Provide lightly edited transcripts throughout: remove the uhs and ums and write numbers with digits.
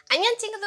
¡Annyeonghaseyo!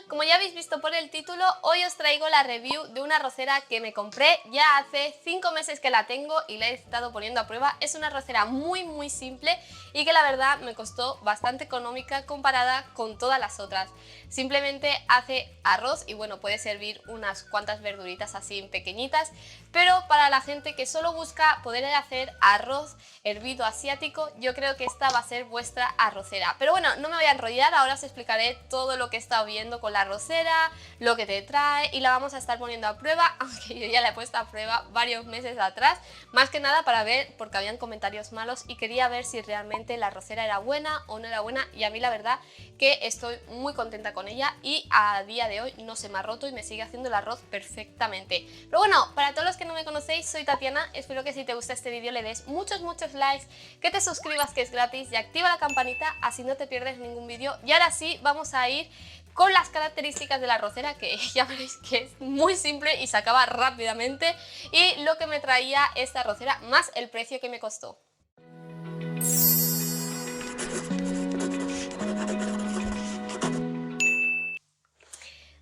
Como ya habéis visto por el título, hoy os traigo la review de una arrocera que me compré ya hace 5 meses que la tengo y la he estado poniendo a prueba. Es una arrocera muy simple y que la verdad me costó bastante económica comparada con todas las otras. Simplemente hace arroz y bueno, puede servir unas cuantas verduritas así pequeñitas, pero para la gente que solo busca poder hacer arroz hervido asiático, yo creo que esta va a ser vuestra arrocera. Pero bueno, no me voy a enrollar, ahora os explicaré todo lo que he estado viendo con la arrocera, lo que te trae y la vamos a estar poniendo a prueba, aunque yo ya la he puesto a prueba varios meses atrás, más que nada para ver, porque habían comentarios malos y quería ver si realmente la arrocera era buena o no era buena, y a mí la verdad que estoy muy contenta con ella y a día de hoy no se me ha roto y me sigue haciendo el arroz perfectamente. Pero bueno, para todos los que no me conocéis, soy Tatiana, espero que si te gusta este vídeo le des muchos likes, que te suscribas que es gratis y activa la campanita, así no te pierdes ningún vídeo. Y ahora sí, vamos a ir con las características de la arrocera, que ya veréis que es muy simple y se acaba rápidamente, y lo que me traía esta arrocera más el precio que me costó.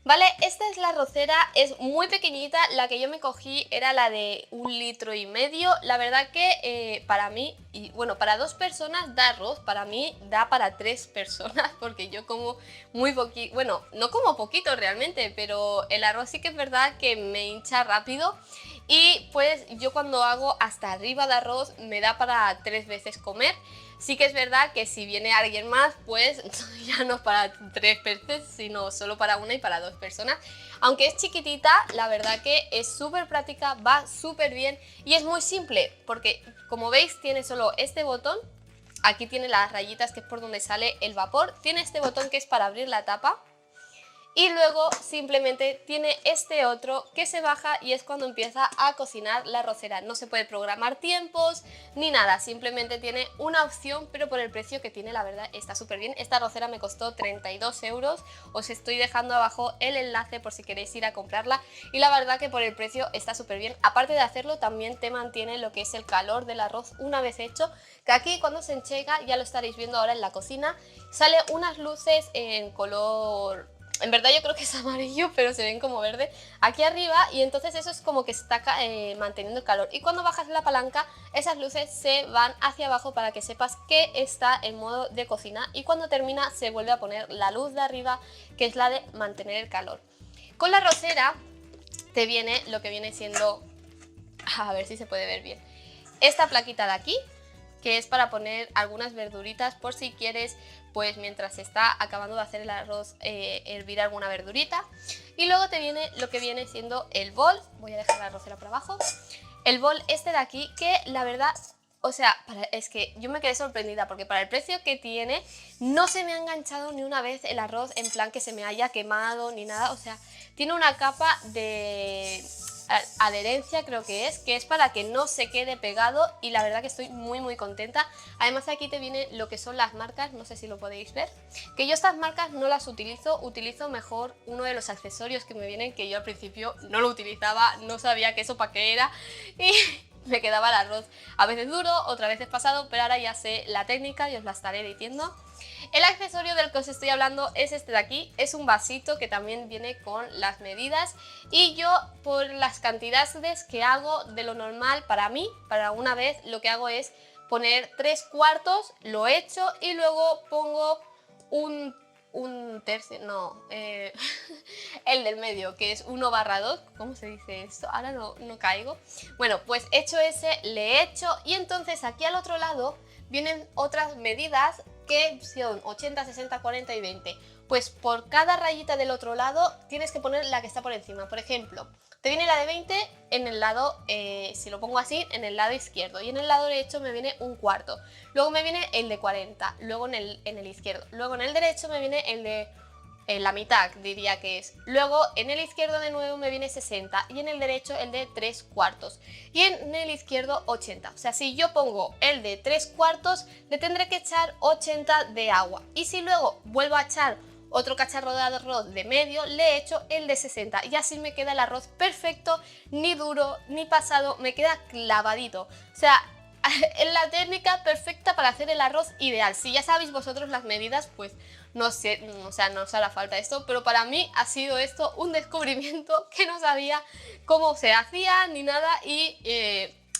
Vale, esta es la arrocera, es muy pequeñita, la que yo me cogí era la de 1,5 litros. La verdad que para mí, y bueno, para 2 personas da arroz, para mí da para 3 personas, porque yo como muy poquito, bueno, no como poquito realmente, pero el arroz sí que es verdad que me hincha rápido. Y pues yo cuando hago hasta arriba de arroz me da para 3 veces comer. Sí que es verdad que si viene alguien más, pues ya no para 3 veces, sino solo para una y para 2 personas. Aunque es chiquitita, la verdad que es súper práctica, va súper bien y es muy simple, porque como veis tiene solo este botón. Aquí tiene las rayitas, que es por donde sale el vapor. Tiene este botón que es para abrir la tapa. Y luego simplemente tiene este otro que se baja y es cuando empieza a cocinar la arrocera. No se puede programar tiempos ni nada, simplemente tiene una opción, pero por el precio que tiene la verdad está súper bien. Esta arrocera me costó 32 euros, os estoy dejando abajo el enlace por si queréis ir a comprarla y la verdad que por el precio está súper bien. Aparte de hacerlo, también te mantiene lo que es el calor del arroz una vez hecho, que aquí cuando se enchega, ya lo estaréis viendo ahora en la cocina, sale unas luces en color... En verdad yo creo que es amarillo, pero se ven como verde aquí arriba, y entonces eso es como que está manteniendo el calor. Y cuando bajas la palanca, esas luces se van hacia abajo para que sepas que está en modo de cocina, y cuando termina se vuelve a poner la luz de arriba, que es la de mantener el calor. Con la arrocera te viene lo que viene siendo, a ver si se puede ver bien, esta plaquita de aquí, que es para poner algunas verduritas por si quieres, pues mientras se está acabando de hacer el arroz, hervir alguna verdurita. Y luego te viene lo que viene siendo el bol. Voy a dejar la arrocera por abajo. El bol este de aquí, que la verdad, o sea, es que yo me quedé sorprendida porque para el precio que tiene no se me ha enganchado ni una vez el arroz en plan que se me haya quemado ni nada. O sea, tiene una capa de adherencia, creo que es para que no se quede pegado, y la verdad que estoy muy contenta. Además aquí te viene lo que son las marcas, no sé si lo podéis ver, que yo estas marcas no las utilizo, utilizo mejor uno de los accesorios que me vienen, que yo al principio no lo utilizaba, no sabía que eso para qué era y me quedaba el arroz a veces duro, otras veces pasado, pero ahora ya sé la técnica y os la estaré diciendo. El accesorio del que os estoy hablando es este de aquí, es un vasito que también viene con las medidas, y yo por las cantidades que hago de lo normal para mí, para una vez, lo que hago es poner 3/4, lo echo y luego pongo un tercio, no, el del medio, que es 1/2, ¿cómo se dice esto? Ahora no caigo. Bueno, pues hecho ese, le echo, y entonces aquí al otro lado vienen otras medidas que son 80, 60, 40 y 20. Pues por cada rayita del otro lado tienes que poner la que está por encima. Por ejemplo, te viene la de 20 en el lado, si lo pongo así, en el lado izquierdo, y en el lado derecho me viene 1/4. Luego me viene el de 40, luego en el izquierdo. Luego en el derecho me viene el de la mitad, diría que es. Luego en el izquierdo de nuevo me viene 60 y en el derecho el de 3/4 y en el izquierdo 80. O sea, si yo pongo el de 3/4 le tendré que echar 80 de agua, y si luego vuelvo a echar otro cacharro de arroz de medio, le echo el de 60 y así me queda el arroz perfecto, ni duro ni pasado, me queda clavadito. O sea, es la técnica perfecta para hacer el arroz ideal. Si ya sabéis vosotros las medidas, pues no sé, o sea, no os hará falta esto, pero para mí ha sido esto un descubrimiento que no sabía cómo se hacía ni nada y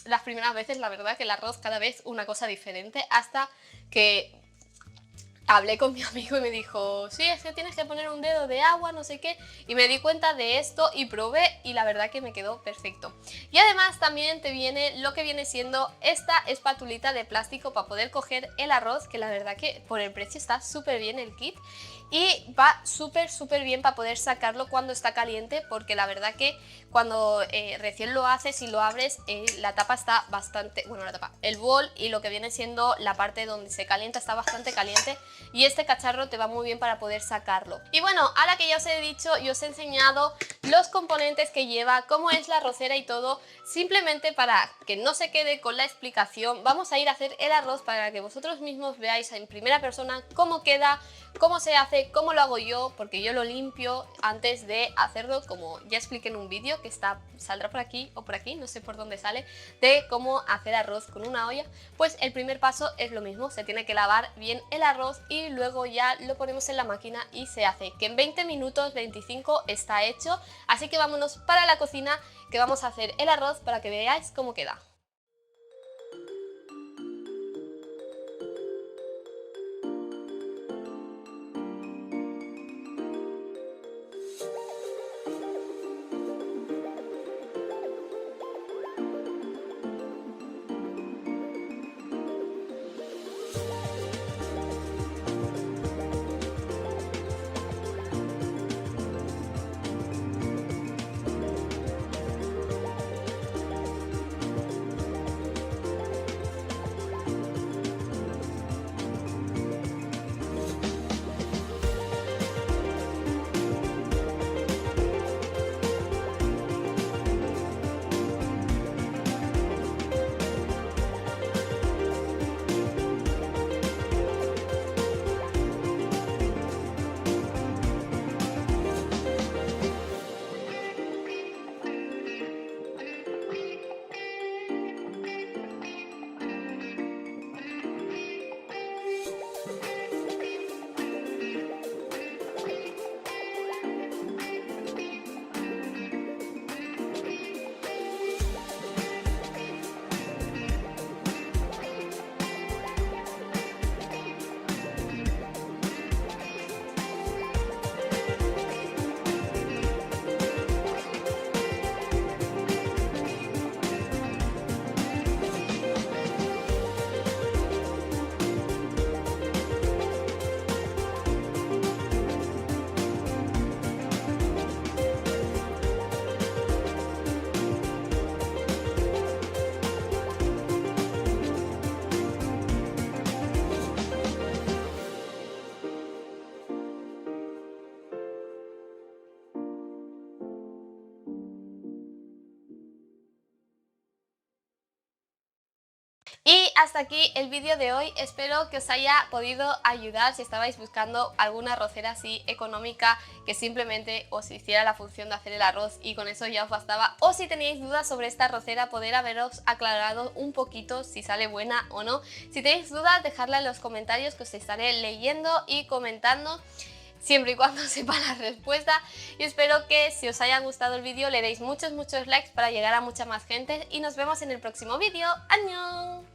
las primeras veces la verdad que el arroz cada vez una cosa diferente hasta que hablé con mi amigo y me dijo, sí, es que tienes que poner un dedo de agua, no sé qué, y me di cuenta de esto y probé y la verdad que me quedó perfecto. Y además también te viene lo que viene siendo esta espatulita de plástico para poder coger el arroz, que la verdad que por el precio está súper bien el kit y va súper bien para poder sacarlo cuando está caliente, porque la verdad que cuando recién lo haces y lo abres, la tapa está bastante, bueno, la tapa, el bol y lo que viene siendo la parte donde se calienta está bastante caliente y este cacharro te va muy bien para poder sacarlo. Y bueno, ahora que ya os he dicho y os he enseñado los componentes que lleva, cómo es la arrocera y todo, simplemente para que no se quede con la explicación, vamos a ir a hacer el arroz para que vosotros mismos veáis en primera persona cómo queda, cómo se hace, cómo lo hago yo, porque yo lo limpio antes de hacerlo, como ya expliqué en un vídeo que saldrá por aquí o por aquí, no sé por dónde sale, de cómo hacer arroz con una olla. Pues el primer paso es lo mismo, se tiene que lavar bien el arroz y luego ya lo ponemos en la máquina y se hace, que en 20 minutos, 25 está hecho, así que vámonos para la cocina que vamos a hacer el arroz para que veáis cómo queda. Y hasta aquí el vídeo de hoy, espero que os haya podido ayudar si estabais buscando alguna arrocera así económica que simplemente os hiciera la función de hacer el arroz y con eso ya os bastaba, o si teníais dudas sobre esta arrocera poder haberos aclarado un poquito si sale buena o no. Si tenéis dudas dejadla en los comentarios que os estaré leyendo y comentando, siempre y cuando sepa la respuesta, y espero que si os haya gustado el vídeo le deis muchos likes para llegar a mucha más gente y nos vemos en el próximo vídeo. ¡Annyeong!